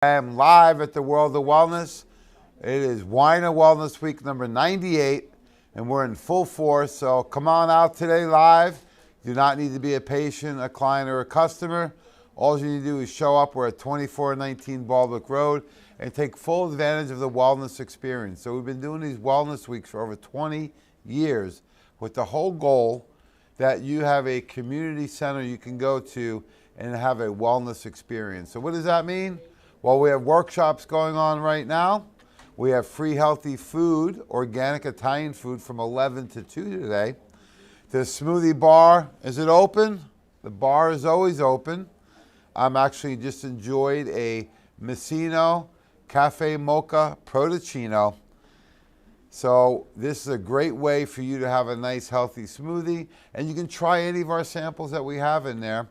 I am live at the World of Wellness. It is Wine and Wellness Week number 98, and we're in full force. So come on out today live. You do not need to be a patient, a client, or a customer. All you need to do is show up. We're at 2419 Baldwick Road and take full advantage of the wellness experience. So we've been doing these wellness weeks for over 20 years with the whole goal that you have a community center you can go to and have a wellness experience. So what does that mean? Well, we have workshops going on right now. We have free healthy food, organic Italian food from 11 to 2 today. The smoothie bar, is it open? The bar is always open. I'm actually just enjoyed a Messino Cafe Mocha Proticino. So this is a great way for you to have a nice healthy smoothie, and you can try any of our samples that we have in there.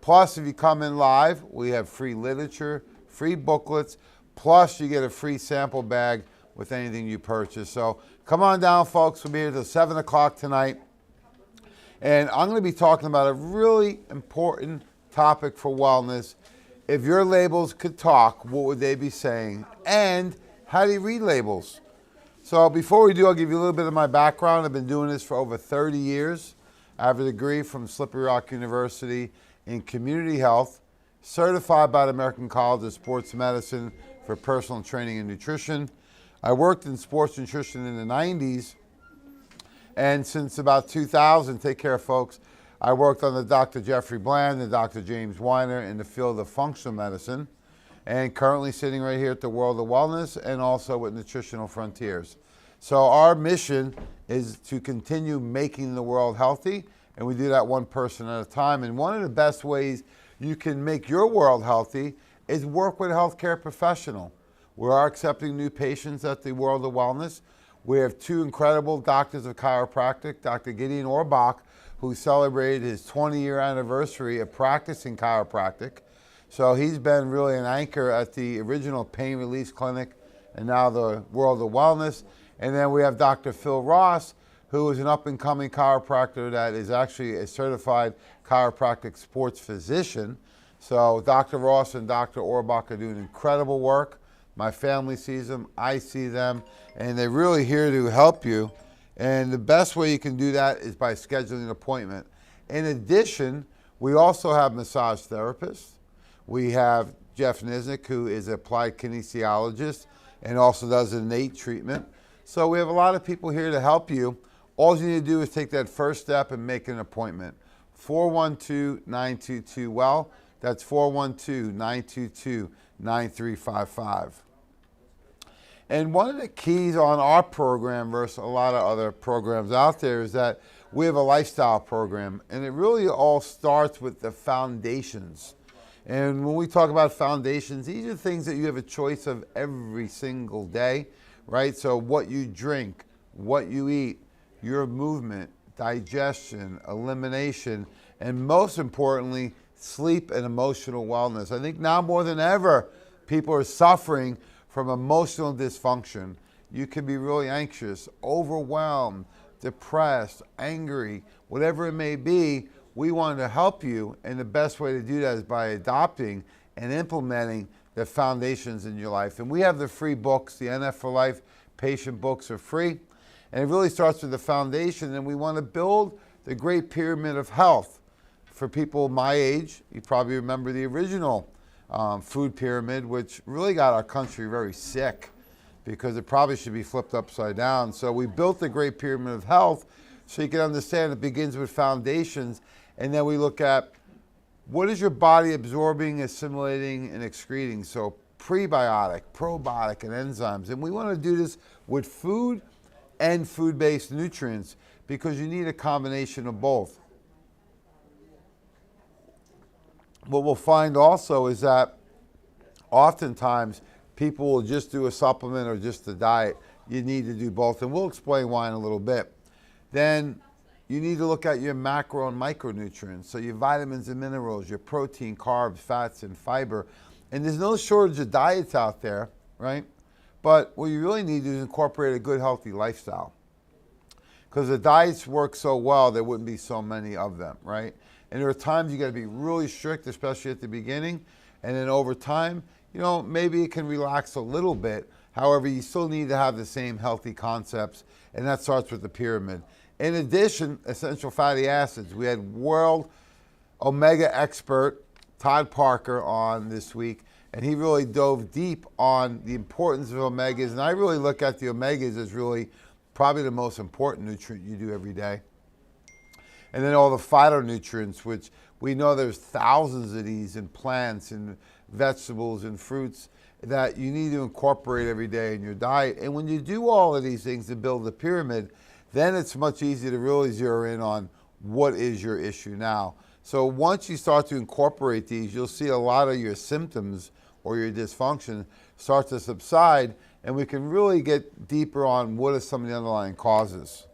Plus, if you come in live, we have free literature, free booklets, plus you get a free sample bag with anything you purchase. So come on down, folks. We'll be here till 7 o'clock tonight. And I'm going to be talking about a really important topic for wellness. If your labels could talk, what would they be saying? And how do you read labels? So before we do, I'll give you a little bit of my background. I've been doing this for over 30 years. I have a degree from Slippery Rock University in community health, certified by the American College of Sports Medicine for personal training and nutrition. I worked in sports nutrition in the 90s, and since about 2000, take care folks, I worked under Dr. Jeffrey Bland and Dr. James Weiner in the field of functional medicine, and currently sitting right here at the World of Wellness and also with Nutritional Frontiers. So our mission is to continue making the world healthy, and we do that one person at a time. And one of the best ways you can make your world healthy is work with a healthcare professional. We are accepting new patients at the World of Wellness. We have two incredible doctors of chiropractic, Dr. Gideon Orbach, who celebrated his 20-year anniversary of practicing chiropractic. So he's been really an anchor at the original pain release clinic and now the World of Wellness. And then we have Dr. Phil Ross, who is an up-and-coming chiropractor that is actually a certified chiropractic sports physician. So Dr. Ross and Dr. Orbach are doing incredible work. My family sees them, I see them, and they're really here to help you. And the best way you can do that is by scheduling an appointment. In addition, we also have massage therapists. We have Jeff Nisnik, who is an applied kinesiologist and also does innate treatment. So we have a lot of people here to help you. All you need to do is take that first step and make an appointment. 412-922-WELL. That's 412-922-9355. And one of the keys on our program versus a lot of other programs out there is that we have a lifestyle program, and it really all starts with the foundations. And when we talk about foundations, these are things that you have a choice of every single day, right? So what you drink, what you eat, your movement, digestion, elimination, and most importantly, sleep and emotional wellness. I think now more than ever, people are suffering from emotional dysfunction. You can be really anxious, overwhelmed, depressed, angry, whatever it may be. We want to help you, and the best way to do that is by adopting and implementing the foundations in your life. And we have the free books. The NF for Life patient books are free. And it really starts with the foundation, and we want to build the great pyramid of health. For people my age, you probably remember the original food pyramid, which really got our country very sick because it probably should be flipped upside down. So we built the great pyramid of health so you can understand it begins with foundations, and then we look at what is your body absorbing, assimilating, and excreting. So prebiotic, probiotic, and enzymes. And we want to do this with food and food-based nutrients because you need a combination of both. What we'll find also is that oftentimes people will just do a supplement or just a diet. You need to do both, and we'll explain why in a little bit. Then you need to look at your macro and micronutrients, so your vitamins and minerals, your protein, carbs, fats, and fiber. And there's no shortage of diets out there, right? But what you really need to do is incorporate a good, healthy lifestyle. Because the diets work so well, there wouldn't be so many of them, right? And there are times you got to be really strict, especially at the beginning. And then over time, maybe it can relax a little bit. However, you still need to have the same healthy concepts, and that starts with the pyramid. In addition, essential fatty acids. We had world omega expert Todd Parker on this week, and he really dove deep on the importance of omegas. And I really look at the omegas as really probably the most important nutrient you do every day. And then all the phytonutrients, which we know there's thousands of these in plants and vegetables and fruits that you need to incorporate every day in your diet. And when you do all of these things to build the pyramid, then it's much easier to really zero in on what is your issue now. So once you start to incorporate these, you'll see a lot of your symptoms or your dysfunction start to subside, and we can really get deeper on what are some of the underlying causes.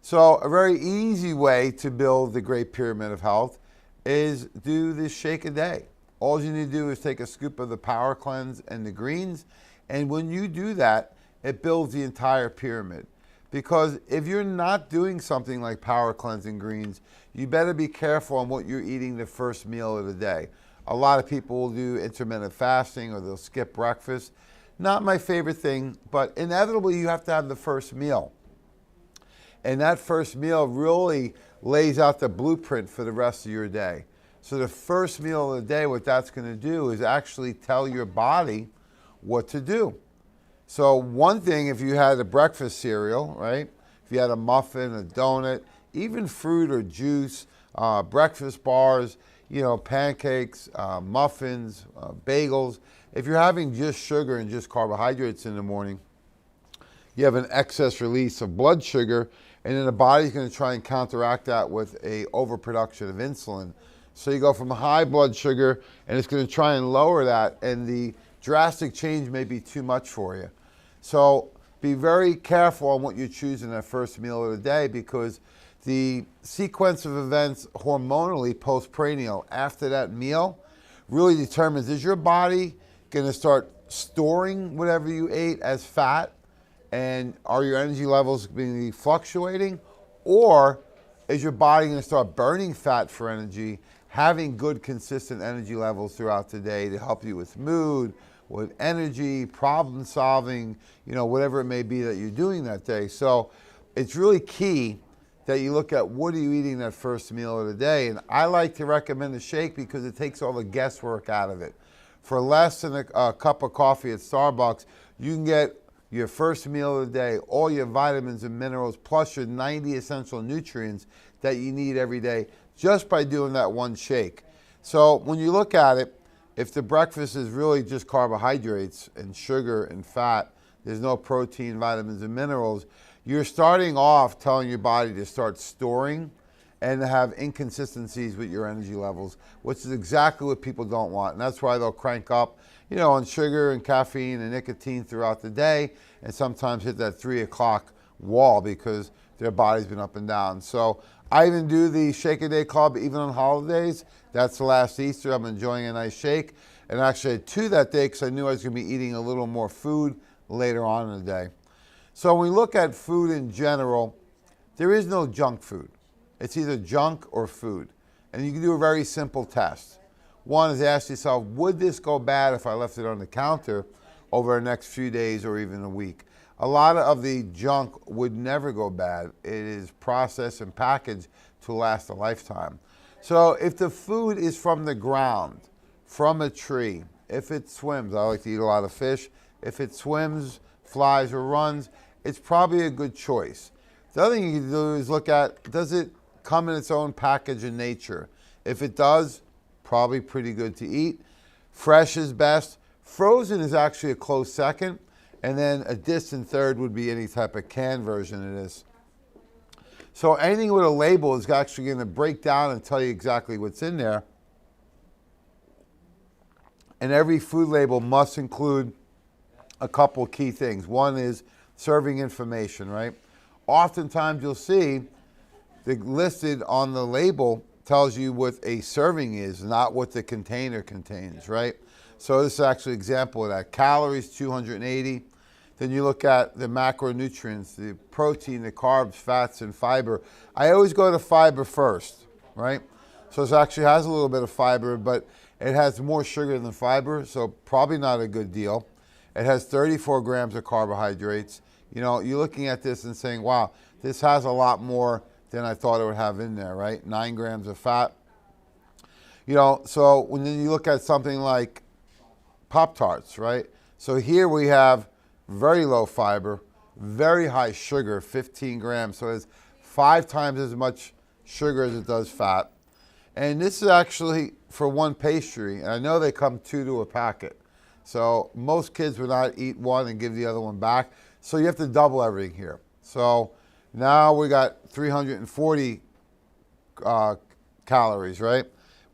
So a very easy way to build the great pyramid of health is do this shake a day. All you need to do is take a scoop of the Power Cleanse and the greens, and when you do that, it builds the entire pyramid. Because if you're not doing something like Power Cleanse and greens, you better be careful on what you're eating the first meal of the day. A lot of people will do intermittent fasting or they'll skip breakfast. Not my favorite thing, but inevitably you have to have the first meal. And that first meal really lays out the blueprint for the rest of your day. So the first meal of the day, what that's going to do is actually tell your body what to do. So one thing, if you had a breakfast cereal, right? If you had a muffin, a donut, even fruit or juice, breakfast bars, pancakes, muffins, bagels. If you're having just sugar and just carbohydrates in the morning, you have an excess release of blood sugar, and then the body's going to try and counteract that with a overproduction of insulin. So you go from high blood sugar, and it's going to try and lower that, and the drastic change may be too much for you. So be very careful on what you choose in that first meal of the day, because the sequence of events hormonally postprandial after that meal really determines, is your body going to start storing whatever you ate as fat, and are your energy levels going to be fluctuating, or is your body going to start burning fat for energy, having good consistent energy levels throughout the day to help you with mood, with energy, problem solving, whatever it may be that you're doing that day. So it's really key that you look at what are you eating that first meal of the day. And I like to recommend a shake because it takes all the guesswork out of it. For less than a cup of coffee at Starbucks, you can get your first meal of the day, all your vitamins and minerals, plus your 90 essential nutrients that you need every day just by doing that one shake. So when you look at it, if the breakfast is really just carbohydrates and sugar and fat, there's no protein, vitamins, and minerals, you're starting off telling your body to start storing and to have inconsistencies with your energy levels, which is exactly what people don't want. And that's why they'll crank up, on sugar and caffeine and nicotine throughout the day, and sometimes hit that 3 o'clock wall because their body's been up and down. So I even do the Shake a Day Club even on holidays. That's the last Easter. I'm enjoying a nice shake. And actually I had 2 that day because I knew I was going to be eating a little more food later on in the day. So when we look at food in general, there is no junk food. It's either junk or food. And you can do a very simple test. One is ask yourself, would this go bad if I left it on the counter over the next few days or even a week? A lot of the junk would never go bad. It is processed and packaged to last a lifetime. So if the food is from the ground, from a tree, if it swims, I like to eat a lot of fish, if it swims, flies, or runs, it's probably a good choice. The other thing you can do is look at, does it come in its own package in nature? If it does, probably pretty good to eat. Fresh is best. Frozen is actually a close second. And then a distant third would be any type of canned version of this. So anything with a label is actually going to break down and tell you exactly what's in there. And every food label must include a couple key things. One is serving information, right? Oftentimes you'll see the listed on the label tells you what a serving is, not what the container contains, right? So this is actually an example of that. Calories, 280. Then you look at the macronutrients, the protein, the carbs, fats, and fiber. I always go to fiber first, right? So this actually has a little bit of fiber, but It has more sugar than fiber, so probably not a good deal. It has 34 grams of carbohydrates. You know, you're looking at this and saying, wow, this has a lot more than I thought it would have in there, right? 9 grams of fat. You know, so when you look at something like Pop-Tarts, right? So here we have very low fiber, very high sugar, 15 grams. So it's 5 times as much sugar as it does fat. And this is actually for one pastry. And I know they come 2 to a packet. So most kids would not eat one and give the other one back. So you have to double everything here. So now we got 340 calories, right?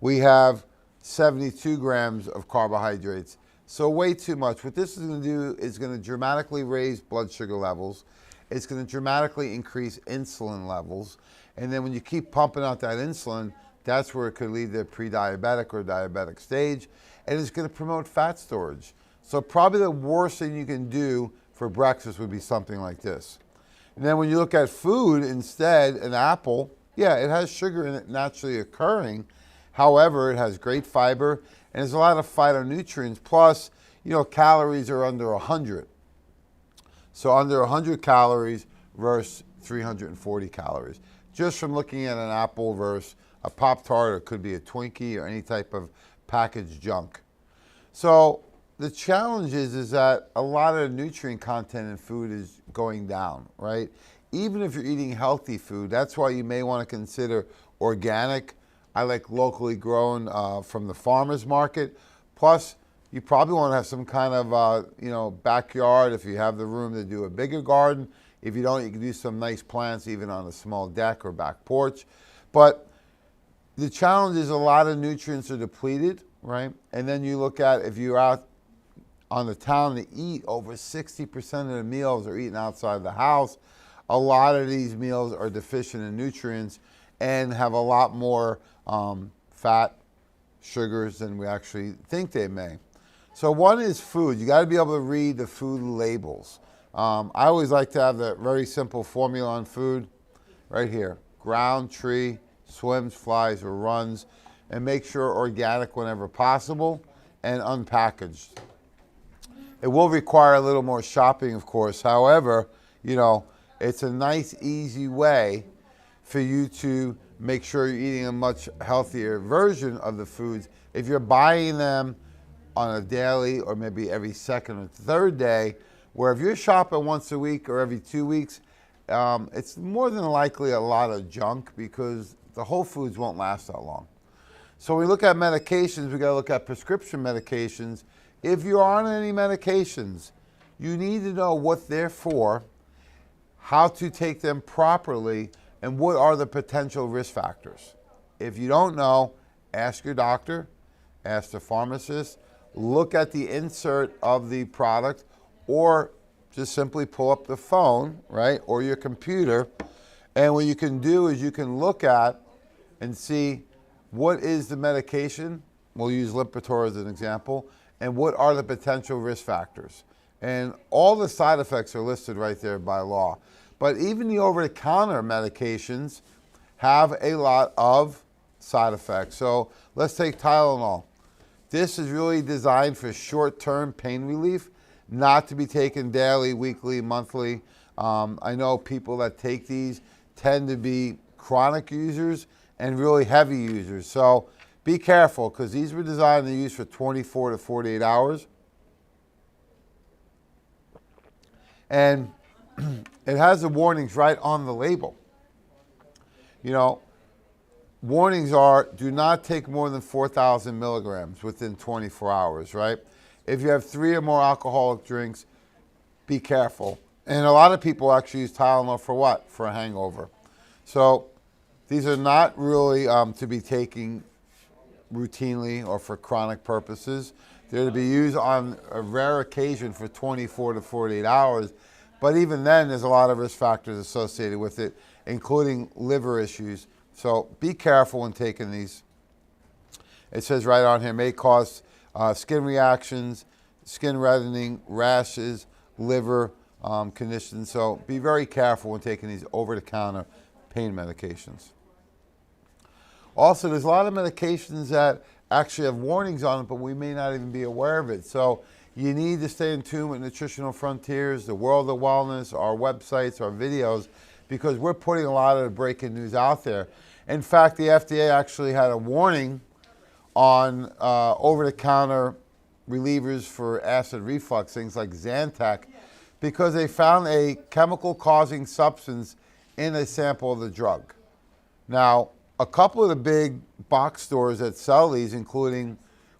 We have 72 grams of carbohydrates. So way too much. What this is going to do is going to dramatically raise blood sugar levels. It's going to dramatically increase insulin levels. And then when you keep pumping out that insulin, that's where it could lead to pre-diabetic or diabetic stage. And it's going to promote fat storage. So probably the worst thing you can do for breakfast would be something like this. And then when you look at food instead, an apple, yeah, it has sugar in it naturally occurring. However, it has great fiber and there's a lot of phytonutrients. Plus, you know, calories are under 100. So under 100 calories versus 340 calories. Just from looking at an apple versus a Pop-Tart, or it could be a Twinkie or any type of packaged junk. So the challenge is that a lot of the nutrient content in food is going down, right? Even if you're eating healthy food, that's why you may want to consider organic. I like locally grown from the farmer's market. Plus, you probably want to have some kind of you know, backyard if you have the room to do a bigger garden. If you don't, you can do some nice plants even on a small deck or back porch. But the challenge is a lot of nutrients are depleted, right? And then you look at if you're out on the town to eat, over 60% of the meals are eaten outside the house. A lot of these meals are deficient in nutrients and have a lot more fat, sugars than we actually think they may. So one is food. You got to be able to read the food labels. I always like to have the very simple formula on food right here. Ground, tree, swims, flies, or runs, and make sure organic whenever possible and unpackaged. It will require a little more shopping, of course. However, you know, it's a nice, easy way for you to make sure you're eating a much healthier version of the foods. If you're buying them on a daily or maybe every second or third day, where if you're shopping once a week or every 2 weeks, it's more than likely a lot of junk because the whole foods won't last that long. So when we look at medications, we got to look at prescription medications. If you're on any medications, you need to know what they're for, how to take them properly, and what are the potential risk factors. If you don't know, ask your doctor, ask the pharmacist, look at the insert of the product, or just simply pull up the phone, right, or your computer. And what you can do is you can look at and see what is the medication. We'll use Lipitor as an example. And what are the potential risk factors? And all the side effects are listed right there by law. But even the over-the-counter medications have a lot of side effects. So let's take Tylenol. This is really designed for short-term pain relief, not to be taken daily, weekly, monthly. I know people that take these tend to be chronic users and really heavy users. So be careful, because these were designed to use for 24 to 48 hours. And it has the warnings right on the label. You know, warnings are, do not take more than 4,000 milligrams within 24 hours, right? If you have 3 or more alcoholic drinks, be careful. And a lot of people actually use Tylenol for what? For a hangover. So these are not really to be taken routinely or for chronic purposes. They're to be used on a rare occasion for 24 to 48 hours. But even then, there's a lot of risk factors associated with it, including liver issues. So be careful when taking these. It says right on here, may cause skin reactions, skin reddening, rashes, liver conditions. So be very careful when taking these over-the-counter pain medications. Also, there's a lot of medications that actually have warnings on it, but we may not even be aware of it. So you need to stay in tune with Nutritional Frontiers, the World of Wellness, our websites, our videos, because we're putting a lot of the breaking news out there. In fact, the FDA actually had a warning on over-the-counter relievers for acid reflux, things like Zantac, because they found a chemical-causing substance in a sample of the drug. Now, a couple of the big box stores that sell these, including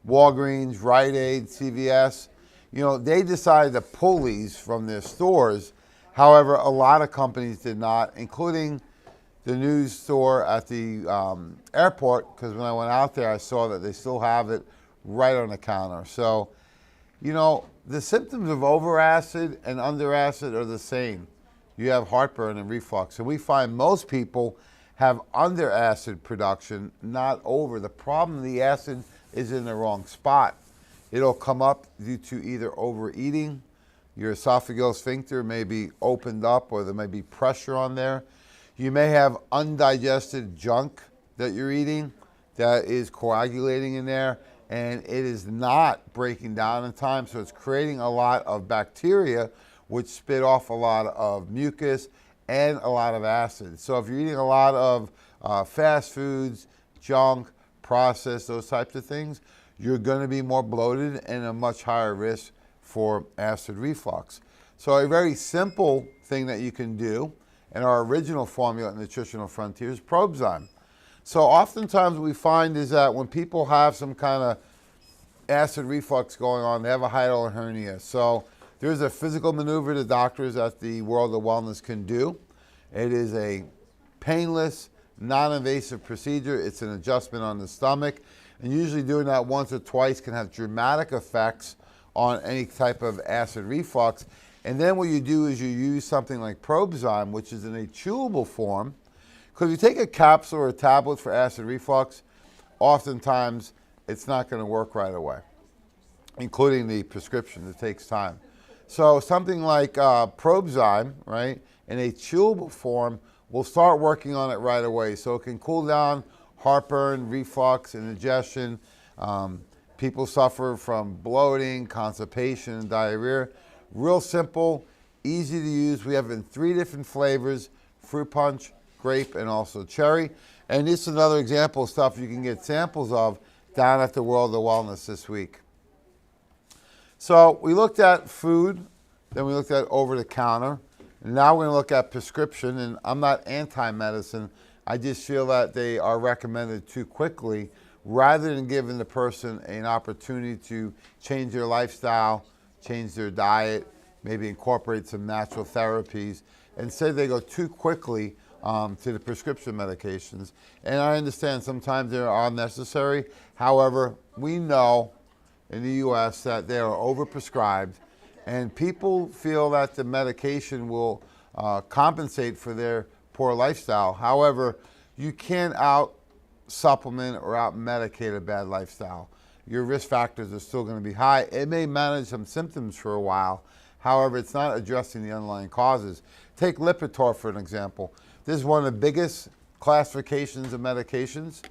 Walgreens, Rite Aid, CVS, they decided to pull these from their stores. However, a lot of companies did not, including the news store at the airport, because when I went out there, I saw that they still have it right on the counter. So, the symptoms of over-acid and under-acid are the same. You have heartburn and reflux. And we find most people have under-acid production, not over. The problem, the acid is in the wrong spot. It'll come up due to either overeating, your esophageal sphincter may be opened up, or there may be pressure on there. You may have undigested junk that you're eating that is coagulating in there, and it is not breaking down in time, so it's creating a lot of bacteria, which spit off a lot of mucus and a lot of acid. So if you're eating a lot of fast foods, junk, processed, those types of things, you're going to be more bloated and a much higher risk for acid reflux. So a very simple thing that you can do, and our original formula at Nutritional Frontiers, Probezyme. So oftentimes what we find is that when people have some kind of acid reflux going on, they have a hiatal hernia. So there's a physical maneuver the doctors at the World of Wellness can do. It is a painless, non-invasive procedure. It's an adjustment on the stomach. And usually doing that once or twice can have dramatic effects on any type of acid reflux. And then what you do is you use something like Probezyme, which is in a chewable form. Because if you take a capsule or a tablet for acid reflux, oftentimes it's not going to work right away, including the prescription. It takes time. So something like Probezyme, right, in a chewable form, will start working on it right away. So it can cool down heartburn, reflux, indigestion. People suffer from bloating, constipation, and diarrhea. Real simple, easy to use. We have in 3 different flavors: fruit punch, grape, and also cherry. And this is another example of stuff you can get samples of down at the World of Wellness this week. So we looked at food, then we looked at over-the-counter, and now we're going to look at prescription. And I'm not anti-medicine. I just feel that they are recommended too quickly rather than giving the person an opportunity to change their lifestyle, change their diet, maybe incorporate some natural therapies. Instead, they go too quickly to the prescription medications. And I understand sometimes they are unnecessary. However, we know in the U.S. that they are overprescribed, and people feel that the medication will compensate for their poor lifestyle. However, you can't out-supplement or out-medicate a bad lifestyle. Your risk factors are still going to be high. It may manage some symptoms for a while. However, it's not addressing the underlying causes. Take Lipitor for an example. This is one of the biggest classifications of medications.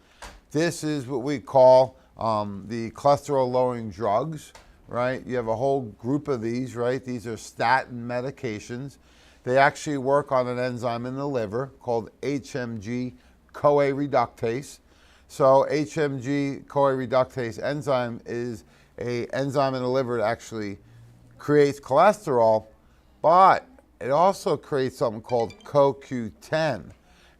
This is what we call the cholesterol-lowering drugs, right? You have a whole group of these, right? These are statin medications. They actually work on an enzyme in the liver called HMG-CoA reductase. So HMG-CoA reductase enzyme is an enzyme in the liver that actually creates cholesterol, but it also creates something called CoQ10.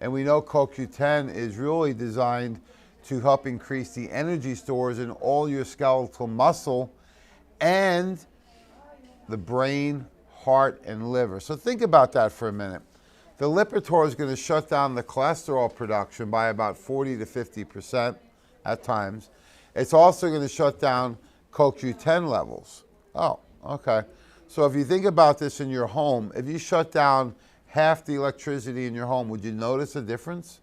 And we know CoQ10 is really designed to help increase the energy stores in all your skeletal muscle and the brain, heart, and liver. So think about that for a minute. The Lipitor is going to shut down the cholesterol production by about 40 to 50% at times. It's also going to shut down CoQ10 levels. Oh, okay. So if you think about this in your home, if you shut down half the electricity in your home, would you notice a difference?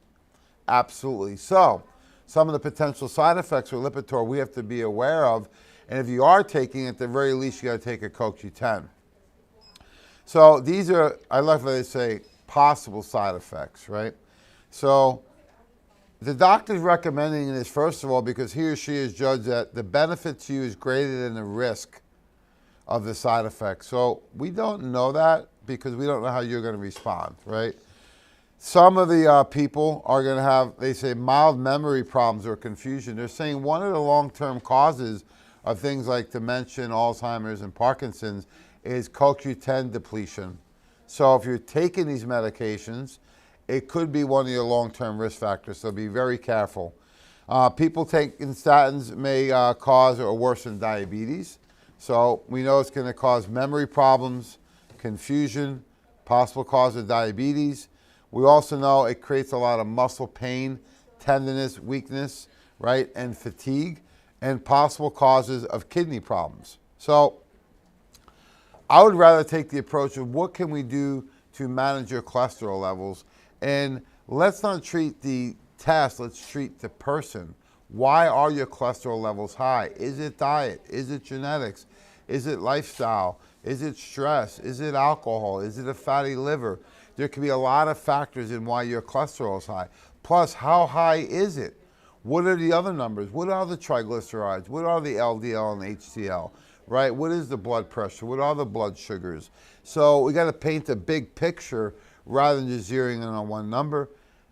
Absolutely. So some of the potential side effects with Lipitor we have to be aware of. And if you are taking it, at the very least, you got to take a CoQ10. So these are, I love how they say, possible side effects, right? So The doctor's recommending this, first of all, because he or she has judged that the benefit to you is greater than the risk of the side effects. So we don't know that because we don't know how you're going to respond, right? Some of the people are going to have, they say, mild memory problems or confusion. They're saying one of the long-term causes of things like dementia, Alzheimer's, and Parkinson's is CoQ10 depletion. So if you're taking these medications, it could be one of your long-term risk factors, so be very careful. People taking statins may cause or worsen diabetes. So we know it's going to cause memory problems, confusion, possible cause of diabetes. We also know it creates a lot of muscle pain, tenderness, weakness, right, and fatigue, and possible causes of kidney problems. So I would rather take the approach of what can we do to manage your cholesterol levels, and let's not treat the test, let's treat the person. Why are your cholesterol levels high? Is it diet? Is it genetics? Is it lifestyle? Is it stress? Is it alcohol? Is it a fatty liver? There could be a lot of factors in why your cholesterol is high. Plus, how high is it? What are the other numbers? What are the triglycerides? What are the LDL and HDL? Right? What is the blood pressure? What are the blood sugars? So we got to paint a big picture rather than just zeroing in on one number.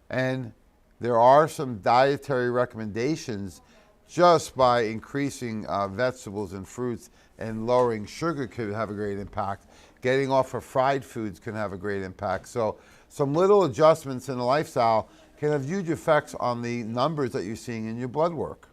And there are some dietary recommendations just by increasing vegetables and fruits and lowering sugar could have a great impact. Getting off of fried foods can have a great impact. So some little adjustments in the lifestyle can have huge effects on the numbers that you're seeing in your blood work.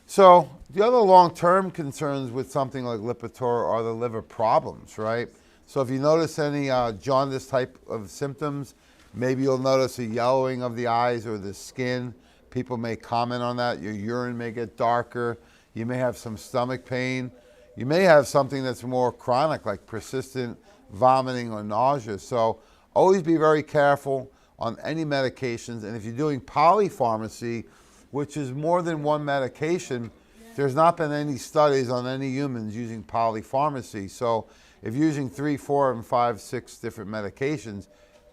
So the other long-term concerns with something like Lipitor are the liver problems, right? So if you notice any jaundice type of symptoms, maybe you'll notice a yellowing of the eyes or the skin. People may comment on that. Your urine may get darker. You may have some stomach pain. You may have something that's more chronic, like persistent vomiting or nausea. So always be very careful on any medications. And if you're doing polypharmacy, which is more than one medication, there's not been any studies on any humans using polypharmacy. So if you're using 3, 4, and 5, 6 different medications,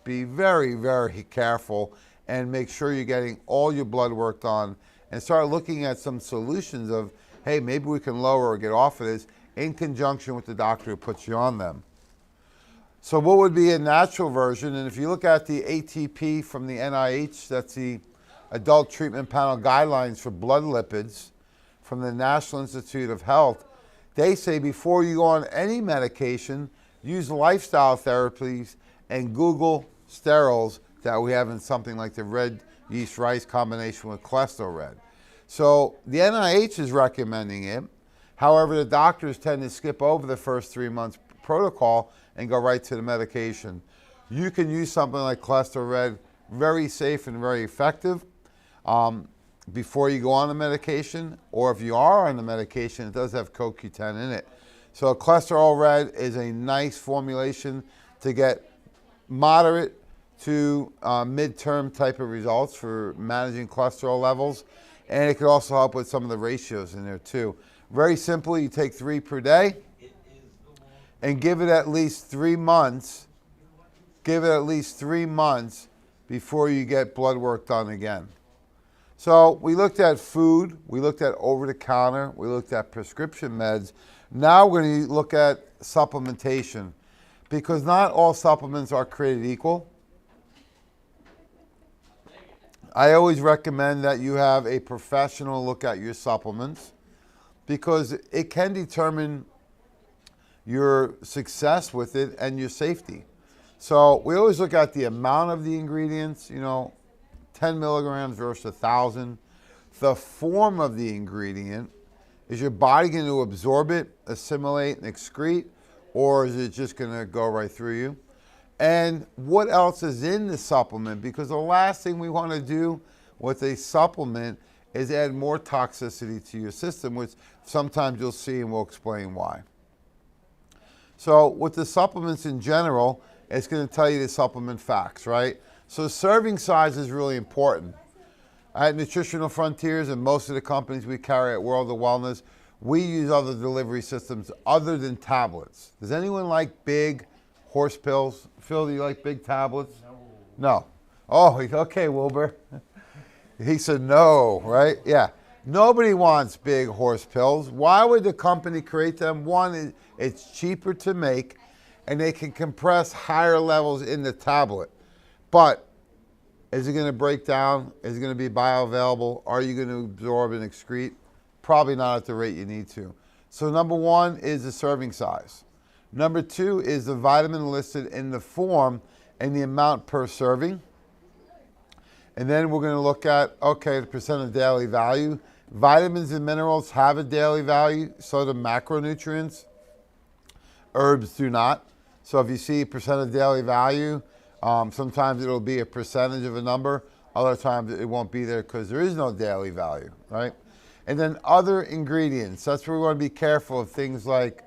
be very, very careful and make sure you're getting all your blood work done and start looking at some solutions of, hey, maybe we can lower or get off of this in conjunction with the doctor who puts you on them. So what would be a natural version? And if you look at the ATP from the NIH, that's the Adult Treatment Panel Guidelines for Blood Lipids from the National Institute of Health, they say before you go on any medication, use lifestyle therapies and Google sterols that we have in something like the red yeast rice combination with cholesterol red. So the NIH is recommending it. However, the doctors tend to skip over the first 3 months protocol and go right to the medication. You can use something like cholesterol red, very safe and very effective, before you go on the medication, or if you are on the medication, it does have CoQ10 in it. So cholesterol red is a nice formulation to get moderate to midterm type of results for managing cholesterol levels. And it could also help with some of the ratios in there too. Very simply, you take 3 per day and give it at least 3 months. Give it at least 3 months before you get blood work done again. So we looked at food, we looked at over-the-counter, we looked at prescription meds. Now we're going to look at supplementation, because not all supplements are created equal. I always recommend that you have a professional look at your supplements, because it can determine your success with it and your safety. So we always look at the amount of the ingredients, 10 milligrams versus 1,000. The form of the ingredient, is your body going to absorb it, assimilate, and excrete, or is it just going to go right through you? And what else is in the supplement? Because the last thing we want to do with a supplement is add more toxicity to your system, which sometimes you'll see, and we'll explain why. So with the supplements in general, it's going to tell you the supplement facts, right? So serving size is really important. At Nutritional Frontiers and most of the companies we carry at World of Wellness, we use other delivery systems other than tablets. Does anyone like big horse pills? Phil, do you like big tablets? No. Oh, okay, Wilbur. He said no, right? Yeah. Nobody wants big horse pills. Why would the company create them? One, it's cheaper to make, and they can compress higher levels in the tablet. But is it going to break down? Is it going to be bioavailable? Are you going to absorb and excrete? Probably not at the rate you need to. So number one is the serving size. Number two is the vitamin listed in the form and the amount per serving. And then we're going to look at, okay, the percent of daily value. Vitamins and minerals have a daily value, so do macronutrients. Herbs do not. So if you see percent of daily value, sometimes it'll be a percentage of a number. Other times it won't be there because there is no daily value, right? And then other ingredients. That's where we want to be careful of things like,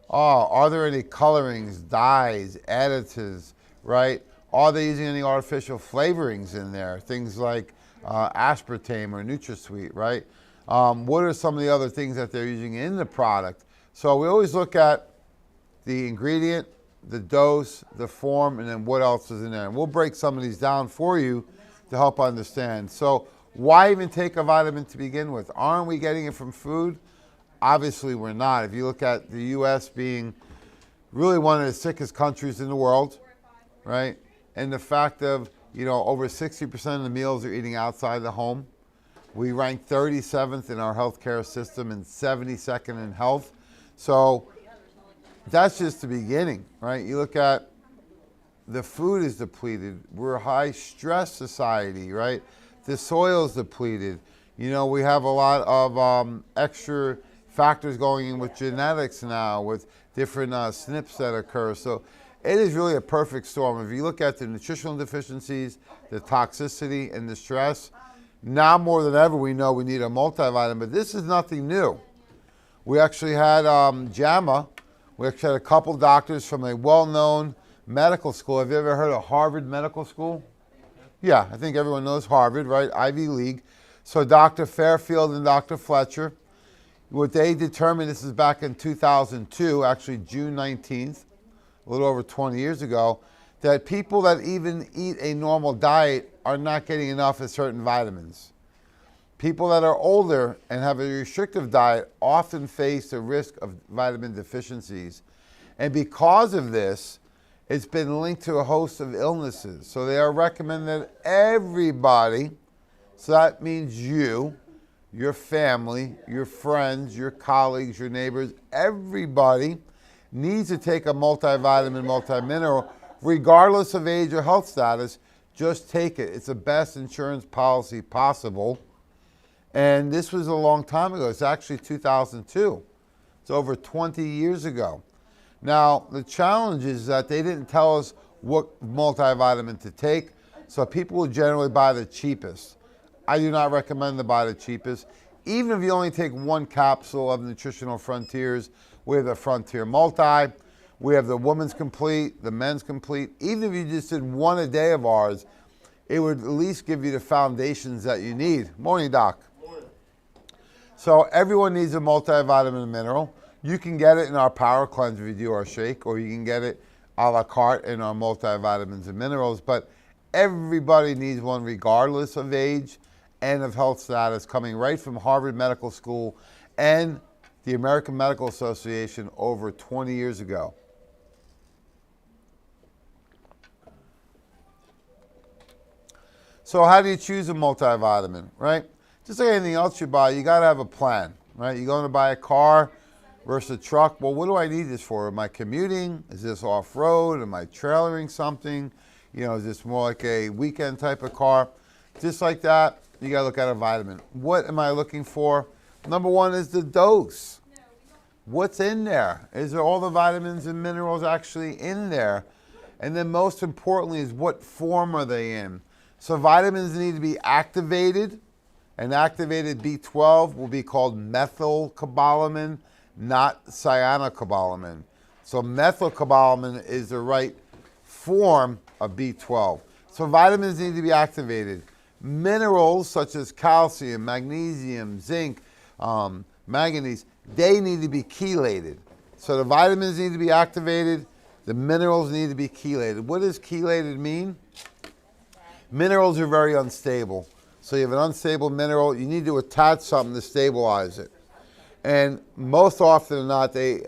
are there any colorings, dyes, additives, right? Are they using any artificial flavorings in there? Things like aspartame or NutraSweet, right? What are some of the other things that they're using in the product? So we always look at the ingredient, the dose, the form, and then what else is in there. And we'll break some of these down for you to help understand. So why even take a vitamin to begin with? Aren't we getting it from food? Obviously we're not. If you look at the U.S. being really one of the sickest countries in the world, right? And the fact of, over 60% of the meals are eating outside the home. We rank 37th in our healthcare system and 72nd in health. So that's just the beginning, right? You look at the food is depleted. We're a high stress society, right? The soil is depleted. We have a lot of extra factors going in with genetics now, with different SNPs that occur. So it is really a perfect storm. If you look at the nutritional deficiencies, the toxicity, and the stress, now more than ever we know we need a multivitamin, but this is nothing new. We actually had JAMA. We actually had a couple doctors from a well-known medical school. Have you ever heard of Harvard Medical School? Yeah, I think everyone knows Harvard, right? Ivy League. So Dr. Fairfield and Dr. Fletcher, what they determined, this is back in 2002, actually June 19th, a little over 20 years ago, that people that even eat a normal diet are not getting enough of certain vitamins. People that are older and have a restrictive diet often face the risk of vitamin deficiencies. And because of this, it's been linked to a host of illnesses. So they are recommending that everybody, so that means you, your family, your friends, your colleagues, your neighbors, everybody needs to take a multivitamin, multimineral, regardless of age or health status. Just take it. It's the best insurance policy possible. And this was a long time ago. It's actually 2002. It's over 20 years ago. Now, the challenge is that they didn't tell us what multivitamin to take, so people will generally buy the cheapest. I do not recommend to buy the cheapest. Even if you only take one capsule of Nutritional Frontiers, we have the Frontier Multi, we have the Women's Complete, the Men's Complete. Even if you just did one a day of ours, it would at least give you the foundations that you need. Morning, Doc. Morning. So everyone needs a multivitamin and mineral. You can get it in our Power Cleanse if you do our shake, or you can get it a la carte in our multivitamins and minerals. But everybody needs one regardless of age and of health status, coming right from Harvard Medical School and the American Medical Association over 20 years ago. So how do you choose a multivitamin, right? Just like anything else you buy, you got to have a plan, right? You're going to buy a car versus a truck. Well, what do I need this for? Am I commuting? Is this off-road? Am I trailering something? Is this more like a weekend type of car? Just like that, you got to look at a vitamin. What am I looking for? Number one is the dose. What's in there? Is there all the vitamins and minerals actually in there? And then most importantly is what form are they in? So vitamins need to be activated, and activated B12 will be called methylcobalamin, not cyanocobalamin. So methylcobalamin is the right form of B12. So vitamins need to be activated. Minerals such as calcium, magnesium, zinc, manganese, they need to be chelated. So the vitamins need to be activated, the minerals need to be chelated. What does chelated mean? Minerals are very unstable. So you have an unstable mineral, you need to attach something to stabilize it. And most often than not, they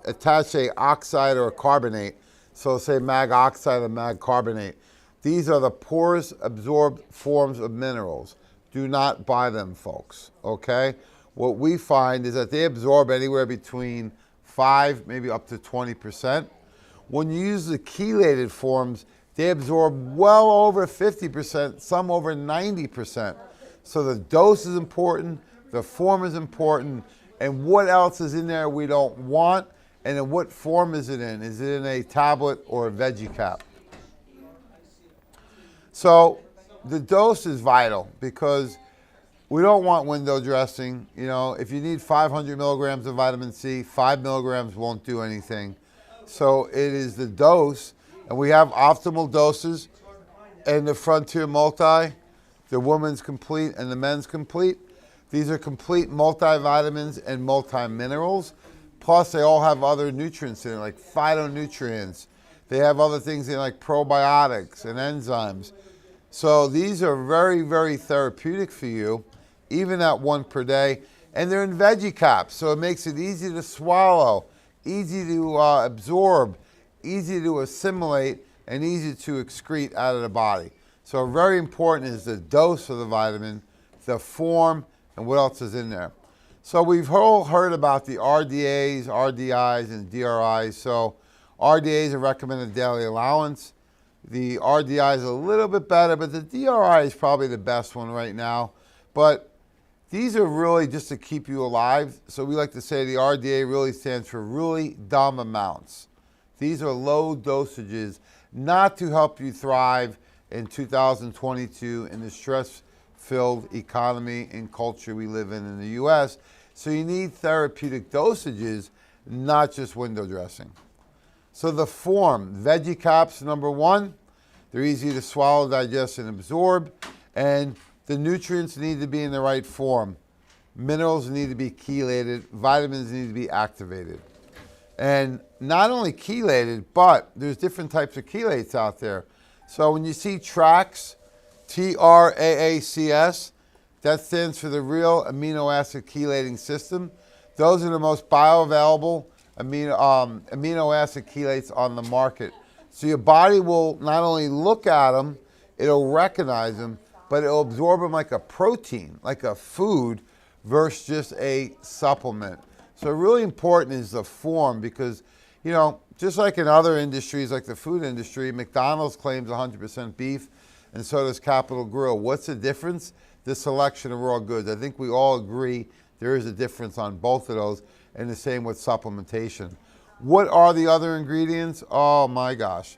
attach a oxide or a carbonate. So say mag oxide and mag carbonate. These are the poorest absorbed forms of minerals. Do not buy them, folks, okay? What we find is that they absorb anywhere between 5, maybe up to 20%. When you use the chelated forms, they absorb well over 50%, some over 90%. So the dose is important, the form is important, and what else is in there we don't want, and in what form is it in? Is it in a tablet or a veggie cap? So the dose is vital because we don't want window dressing. You know, if you need 500 milligrams of vitamin C, 5 milligrams won't do anything. So it is the dose, and we have optimal doses in the Frontier Multi, the woman's complete and the men's complete. These are complete multivitamins and multi-minerals. Plus they all have other nutrients in it, like phytonutrients. They have other things in it, like probiotics and enzymes. So these are very, very therapeutic for you, even at 1 per day. And they're in veggie caps, so it makes it easy to swallow, easy to absorb, easy to assimilate, and easy to excrete out of the body. So very important is the dose of the vitamin, the form, and what else is in there. So we've all heard about the RDAs, RDIs, and DRIs. So RDAs are recommended daily allowance. The RDI is a little bit better, but the DRI is probably the best one right now. But these are really just to keep you alive. So we like to say the RDA really stands for really dumb amounts. These are low dosages, not to help you thrive in 2022 in the stress-filled economy and culture we live in the US. So you need therapeutic dosages, not just window dressing. So the form, veggie caps, number 1, they're easy to swallow, digest, and absorb. And the nutrients need to be in the right form. Minerals need to be chelated. Vitamins need to be activated. And not only chelated, but there's different types of chelates out there. So when you see TRAACS, TRAACS, that stands for the Real Amino Acid Chelating System. Those are the most bioavailable amino acid chelates on the market. So your body will not only look at them, it'll recognize them, but it'll absorb them like a protein, like a food, versus just a supplement. So really important is the form because, you know, just like in other industries like the food industry, McDonald's claims 100% beef, and so does Capital Grille. What's the difference? The selection of raw goods. I think we all agree there is a difference on both of those, and the same with supplementation. What are the other ingredients? Oh my gosh.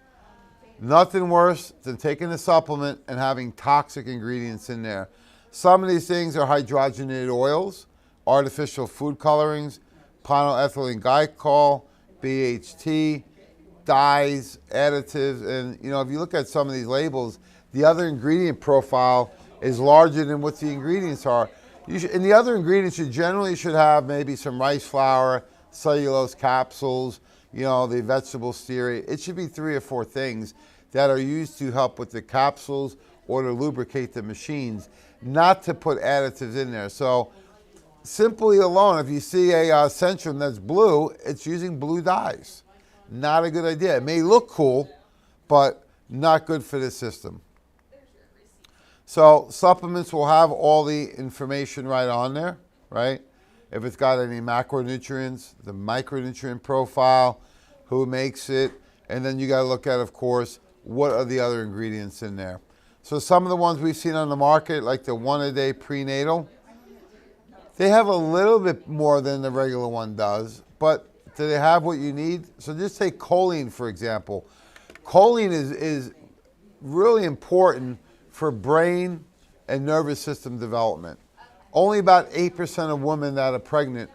Nothing worse than taking a supplement and having toxic ingredients in there. Some of these things are hydrogenated oils, artificial food colorings, polyethylene glycol, BHT, dyes, additives, and you know, if you look at some of these labels, the other ingredient profile is larger than what the ingredients are. And the other ingredients you generally should have maybe some rice flour, cellulose capsules, you know, the vegetable stearate. It should be 3 or 4 things that are used to help with the capsules or to lubricate the machines, not to put additives in there. So simply alone, if you see a Centrum that's blue, it's using blue dyes. Not a good idea. It may look cool, but not good for the system. So supplements will have all the information right on there, right? If it's got any macronutrients, the micronutrient profile, who makes it, and then you got to look at, of course, what are the other ingredients in there. So some of the ones we've seen on the market, like the 1-a-day prenatal, they have a little bit more than the regular one does, but do they have what you need? So just take choline, for example. Choline is really important for brain and nervous system development. Only about 8% of women that are pregnant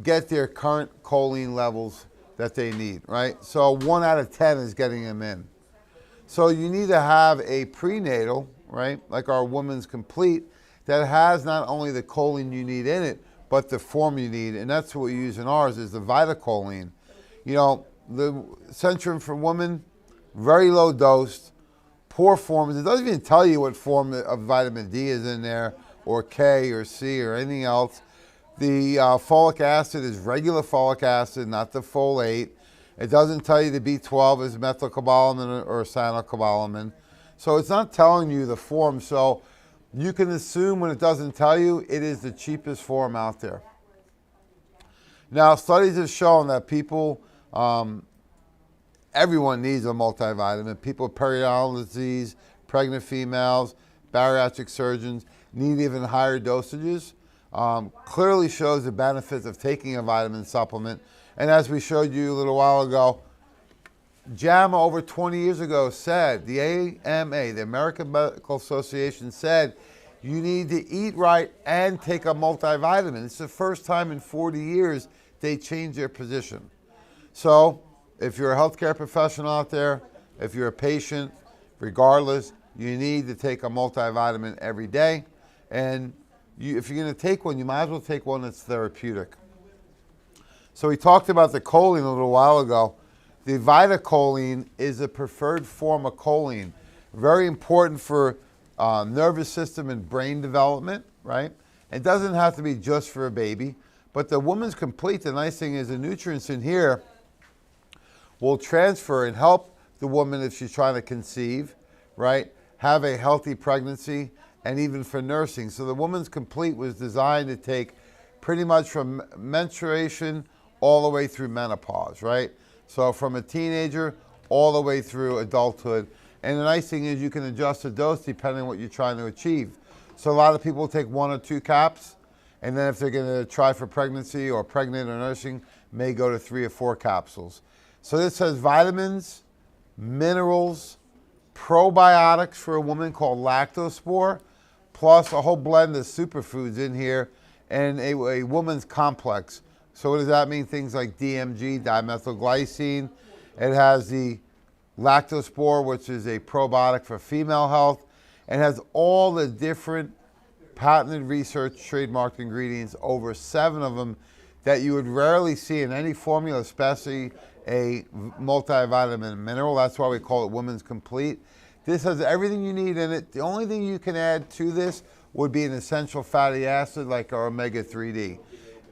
get their current choline levels that they need, right? So 1 out of 10 is getting them in. So you need to have a prenatal, right, like our Woman's Complete, that has not only the choline you need in it, but the form you need, and that's what we use in ours, is the VitaCholine. You know, the Centrum for Women, very low dose, poor forms. It doesn't even tell you what form of vitamin D is in there, or K or C or anything else. The folic acid is regular folic acid, not the folate. It doesn't tell you the B12 is methylcobalamin or cyanocobalamin. So it's not telling you the form. So you can assume when it doesn't tell you, it is the cheapest form out there. Now, studies have shown that people, everyone needs a multivitamin. People with periodontal disease, pregnant females, bariatric surgeons need even higher dosages. Clearly shows the benefits of taking a vitamin supplement. And as we showed you a little while ago, JAMA over 20 years ago said, the AMA, the American Medical Association said, you need to eat right and take a multivitamin. It's the first time in 40 years they changed their position. So if you're a healthcare professional out there, if you're a patient, regardless, you need to take a multivitamin every day. And if you're going to take one, you might as well take one that's therapeutic. So we talked about the choline a little while ago. The VitaCholine is a preferred form of choline. Very important for nervous system and brain development, right? It doesn't have to be just for a baby, but the woman's complete. The nice thing is the nutrients in here will transfer and help the woman if she's trying to conceive, right? Have a healthy pregnancy, and even for nursing. So the Woman's Complete was designed to take pretty much from menstruation all the way through menopause, right? So from a teenager all the way through adulthood. And the nice thing is you can adjust the dose depending on what you're trying to achieve. So a lot of people take 1 or 2 caps, and then if they're going to try for pregnancy or pregnant or nursing, may go to 3 or 4 capsules. So this has vitamins, minerals, probiotics for a woman called lactospore, plus a whole blend of superfoods in here, and a woman's complex. So what does that mean? Things like DMG, dimethylglycine. It has the lactospore, which is a probiotic for female health, and has all the different patented research trademarked ingredients, over 7 of them, that you would rarely see in any formula, especially a multivitamin and mineral. That's why we call it Women's Complete. This has everything you need in it. The only thing you can add to this would be an essential fatty acid like our omega-3D.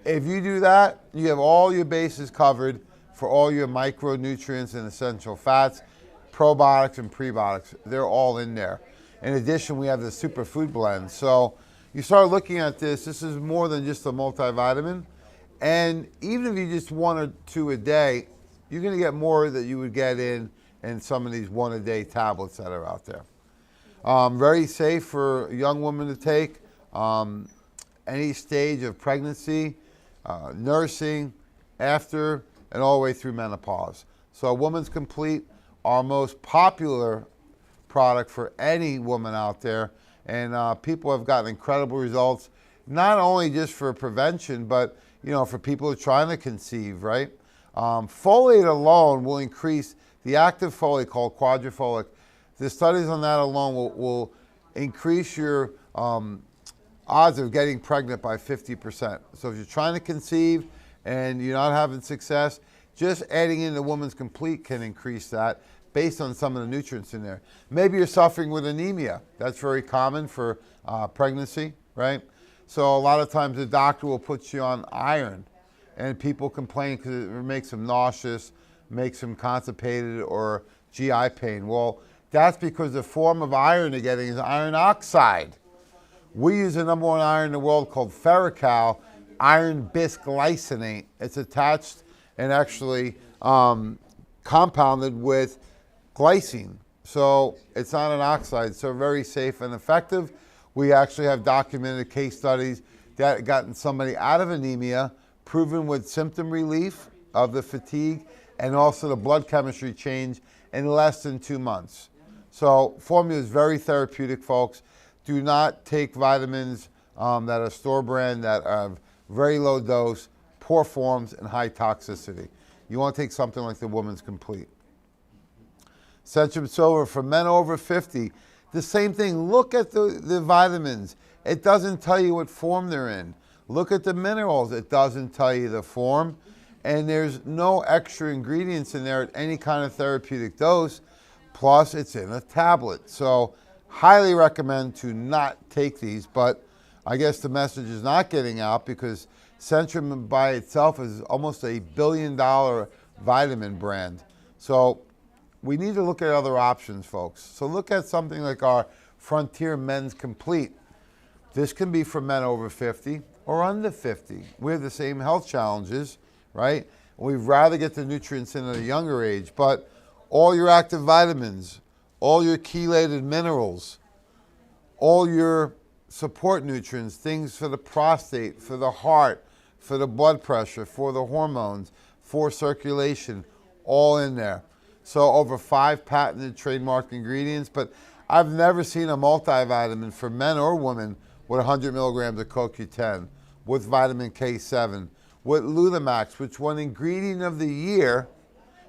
If you do that, you have all your bases covered for all your micronutrients and essential fats, probiotics and prebiotics. They're all in there. In addition, we have the superfood blend. So you start looking at this is more than just a multivitamin. And even if you just 1 or 2 a day, you're going to get more that you would get in some of these 1-a-day tablets that are out there. Very safe for a young woman to take, any stage of pregnancy, nursing, after, and all the way through menopause. So Woman's Complete, our most popular product for any woman out there, and people have gotten incredible results, not only just for prevention, but for people who are trying to conceive, right? Folate alone will increase the active folate called quadrifolic. The studies on that alone will increase your odds of getting pregnant by 50%. So if you're trying to conceive and you're not having success, just adding in the Woman's Complete can increase that based on some of the nutrients in there. Maybe you're suffering with anemia. That's very common for pregnancy, right? So a lot of times the doctor will put you on iron, and people complain because it makes them nauseous, makes them constipated, or GI pain. Well, that's because the form of iron they're getting is iron oxide. We use the #1 iron in the world called Ferrocal, iron bisglycinate. It's attached and actually compounded with glycine. So it's not an oxide, so very safe and effective. We actually have documented case studies that gotten somebody out of anemia, proven with symptom relief of the fatigue, and also the blood chemistry change in less than 2 months. So formula is very therapeutic, folks. Do not take vitamins that are store brand, that have very low dose, poor forms, and high toxicity. You want to take something like the Woman's Complete. Centrum Silver for men over 50. The same thing. Look at the vitamins. It doesn't tell you what form they're in. Look at the minerals. It doesn't tell you the form. And there's no extra ingredients in there at any kind of therapeutic dose. Plus, it's in a tablet. So, highly recommend to not take these, but I guess the message is not getting out because Centrum by itself is almost $1 billion vitamin brand. So, we need to look at other options, folks. So, look at something like our Frontier Men's Complete. This can be for men over 50 or under 50. We have the same health challenges, right? We'd rather get the nutrients in at a younger age, but all your active vitamins, all your chelated minerals, all your support nutrients, things for the prostate, for the heart, for the blood pressure, for the hormones, for circulation, all in there. So over 5 patented trademarked ingredients, but I've never seen a multivitamin for men or women with 100 milligrams of CoQ10, with vitamin K7, with Lutamax, which won ingredient of the year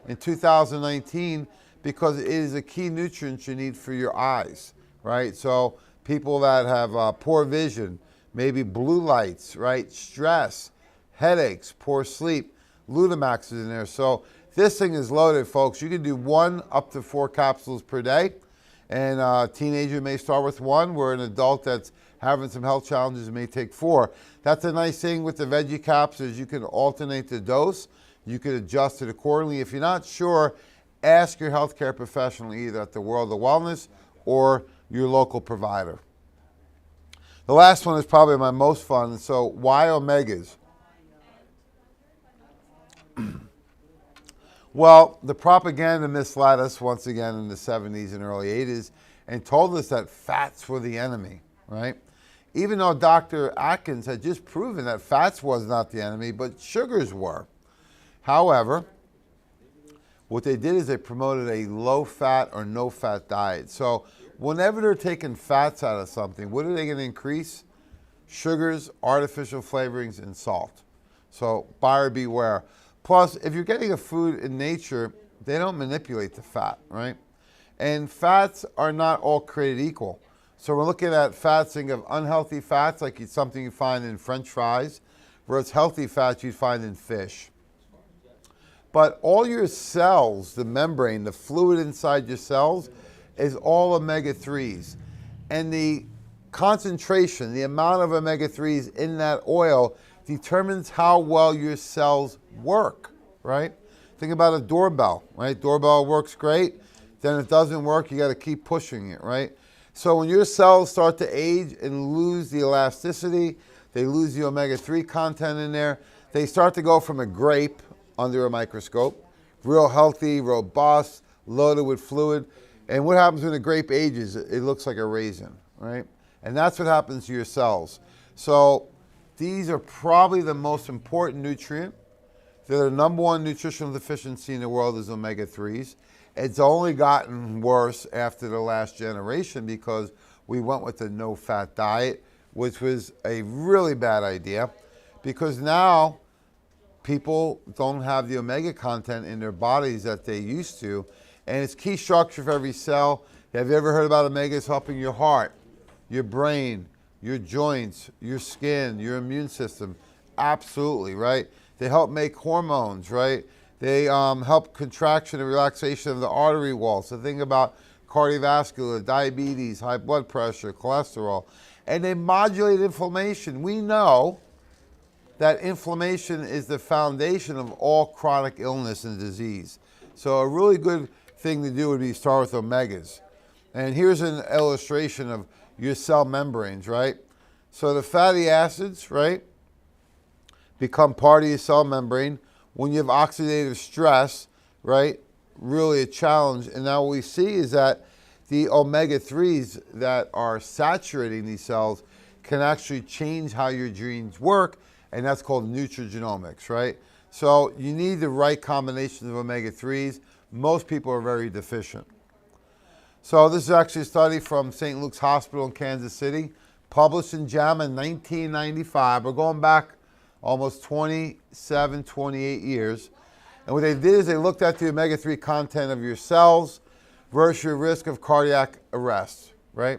in 2019 because it is a key nutrient you need for your eyes, right? So people that have poor vision, maybe blue lights, right? Stress, headaches, poor sleep, Lutamax is in there. So this thing is loaded, folks. You can do 1 up to 4 capsules per day. And a teenager may start with 1, where an adult that's having some health challenges may take 4. That's a nice thing with the veggie caps is you can alternate the dose. You can adjust it accordingly. If you're not sure, ask your healthcare professional either at the World of Wellness or your local provider. The last one is probably my most fun. So why omegas? Well, the propaganda misled us once again in the 70s and early 80s and told us that fats were the enemy, right? Even though Dr. Atkins had just proven that fats was not the enemy, but sugars were. However, what they did is they promoted a low-fat or no-fat diet. So whenever they're taking fats out of something, what are they going to increase? Sugars, artificial flavorings, and salt. So buyer beware. Plus, if you're getting a food in nature, they don't manipulate the fat, right? And fats are not all created equal. So we're looking at fats, think of unhealthy fats, like it's something you find in French fries, whereas healthy fats you'd find in fish. But all your cells, the membrane, the fluid inside your cells, is all omega-3s. And the concentration, the amount of omega-3s in that oil determines how well your cells work, right? Think about a doorbell, right? Doorbell works great, then it doesn't work, you got to keep pushing it, right? So when your cells start to age and lose the elasticity, they lose the omega-3 content in there, they start to go from a grape under a microscope, real healthy, robust, loaded with fluid, and what happens when a grape ages? It looks like a raisin, right? And that's what happens to your cells. So these are probably the most important nutrient. They're the number 1 nutritional deficiency in the world is omega-3s. It's only gotten worse after the last generation because we went with the no-fat diet, which was a really bad idea because now people don't have the omega content in their bodies that they used to, and it's key structure for every cell. Have you ever heard about omegas helping your heart, your brain, your joints, your skin, your immune system? Absolutely, right? They help make hormones, right? They help contraction and relaxation of the artery wall. So think about cardiovascular, diabetes, high blood pressure, cholesterol. And they modulate inflammation. We know that inflammation is the foundation of all chronic illness and disease. So a really good thing to do would be start with omegas. And here's an illustration of your cell membranes, right? So the fatty acids, right, become part of your cell membrane. When you have oxidative stress, right, really a challenge. And now what we see is that the omega-3s that are saturating these cells can actually change how your genes work, and that's called nutrigenomics, right? So you need the right combination of omega-3s. Most people are very deficient. So this is actually a study from St. Luke's Hospital in Kansas City, published in JAMA in 1995. We're going back almost 27, 28 years. And what they did is they looked at the omega-3 content of your cells versus your risk of cardiac arrest, right?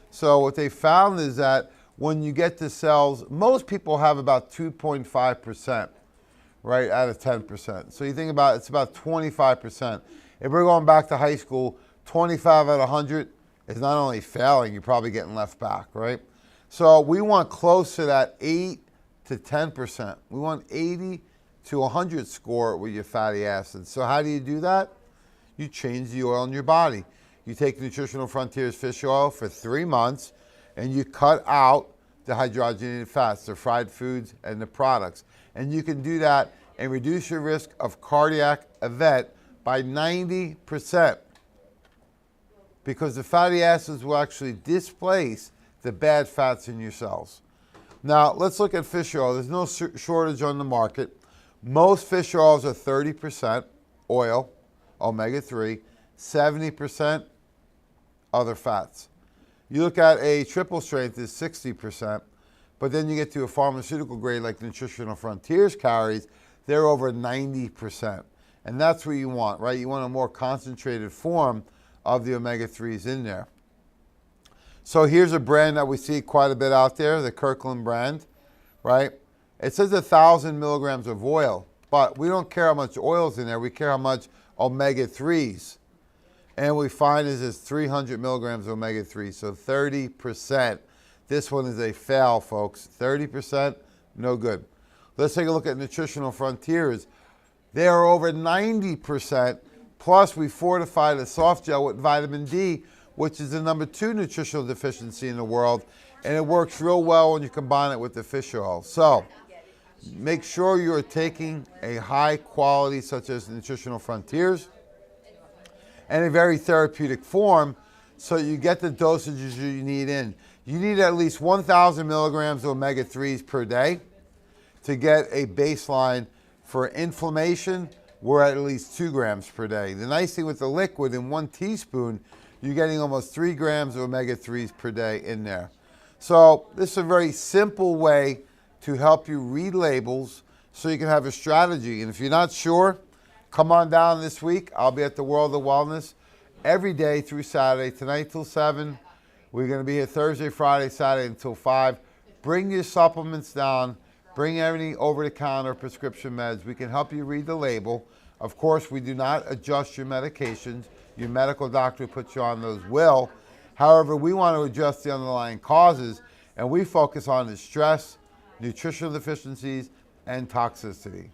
So what they found is that when you get to cells, most people have about 2.5%, right, out of 10%. So you think about it's about 25%. If we're going back to high school, 25 out of 100 is not only failing, you're probably getting left back, right? So we want close to that 8 to 10%. We want 80 to 100 score with your fatty acids. So how do you do that? You change the oil in your body. You take Nutritional Frontiers fish oil for 3 months and you cut out the hydrogenated fats, the fried foods and the products. And you can do that and reduce your risk of cardiac event by 90%, because the fatty acids will actually displace the bad fats in your cells. Now, let's look at fish oil. There's no shortage on the market. Most fish oils are 30% oil, omega-3, 70% other fats. You look at a triple strength is 60%, but then you get to a pharmaceutical grade like Nutritional Frontiers carries, they're over 90%. And that's what you want, right? You want a more concentrated form of the omega-3s in there. So here's a brand that we see quite a bit out there, the Kirkland brand, right? It says 1,000 milligrams of oil, but we don't care how much oil's in there. We care how much omega-3s. And we find is it's 300 milligrams of omega-3, so 30%. This one is a fail, folks. 30%, no good. Let's take a look at Nutritional Frontiers. They are over 90%, plus we fortified a soft gel with vitamin D, which is the #2 nutritional deficiency in the world, and it works real well when you combine it with the fish oil. So make sure you're taking a high quality, such as Nutritional Frontiers, and a very therapeutic form, so you get the dosages you need in. You need at least 1,000 milligrams of omega-3s per day to get a baseline. For inflammation, we're at least 2 grams per day. The nice thing with the liquid, in 1 teaspoon, you're getting almost 3 grams of omega-3s per day in there. So this is a very simple way to help you read labels so you can have a strategy. And if you're not sure, come on down this week. I'll be at the World of Wellness every day through Saturday, tonight till 7. We're going to be here Thursday, Friday, Saturday until 5. Bring your supplements down. Bring everything over-the-counter prescription meds. We can help you read the label. Of course, we do not adjust your medications. Your medical doctor who puts you on those will. However, we want to adjust the underlying causes, and we focus on the stress, nutritional deficiencies, and toxicity.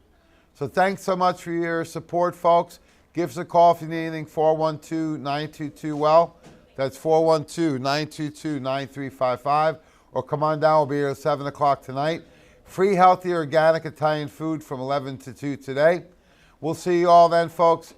So thanks so much for your support, folks. Give us a call if you need anything, 412-922-WELL. That's 412-922-9355. Or come on down. We'll be here at 7 o'clock tonight. Free, healthy, organic Italian food from 11 to 2 today. We'll see you all then, folks.